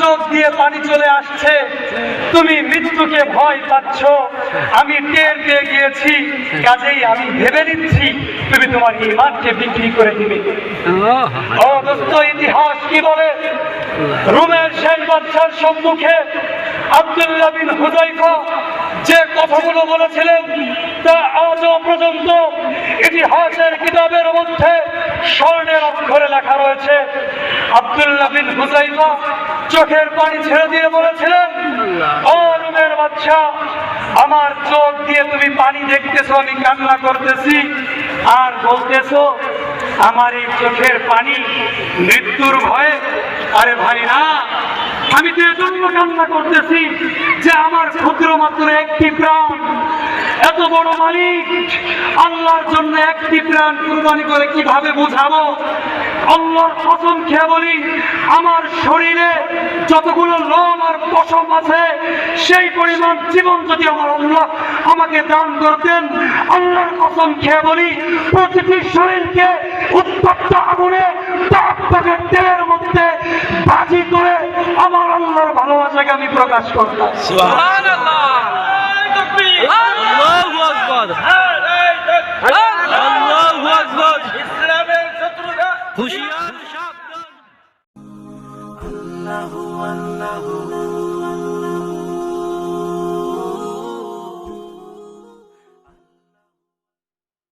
চোখ দিয়ে পানি চলে আসছে, তুমি মৃত্যুকে ভয় পাচ্ছ, আমি টের পেয়ে গিয়েছি, কাজেই আমি ভেবে নিচ্ছি তুমি তোমার ঈমানকে বিক্রি করে দিবে। ও দোস্ত, ইতিহাস কি বলে? রোমের শেষ বাদশার সম্মুখে আব্দুল্লাহ বিন হুযায়ফা যে কথাগুলো বলেছিলেন তা আজও পর্যন্ত ইতিহাসের কিতাবের মধ্যে স্বর্ণের অক্ষরে লেখা রয়েছে। আব্দুল্লাহ বিন হুযায়ফা চোখের পানি ছেড়ে দিয়ে বলেছিলেন, ও রোমের বাদশা, আমার চোখ দিয়ে তুমি পানি দেখতেছো, আমি কান্না করতেছি, আর বলতেছো আমার এই চোখের পানি মৃত্যুর ভয়ে। আরে ভাই না, আমি তো এজন্য কান্না করতেছি যে আমার ক্ষুদ্র মাত্র একটি প্রাণ, এত বড় মালিক আল্লাহর জন্য একটি প্রাণ কুরবানি করে কিভাবে বুঝাবো? আল্লাহর কসম খেয়ে বলি, আমার শরীরে যতগুলো লোম আর পশম আছে সেই পরিমাণ জীবন যদি আমার আল্লাহ আমাকে দান করতেন, আল্লাহর কসম খেয়ে বলি, প্রতিটি শরীরকে উত্তপ্ত আগুনে টকটকে তেলের মধ্যে ভাজি করে আমার আল্লাহর ভালোবাসাকে আমি প্রকাশ করতাম। সুবহানাল্লাহ, আল্লাহু আকবার, আল্লাহু আকবার। ইসলামের শত্রুরা হুঁশিয়ার।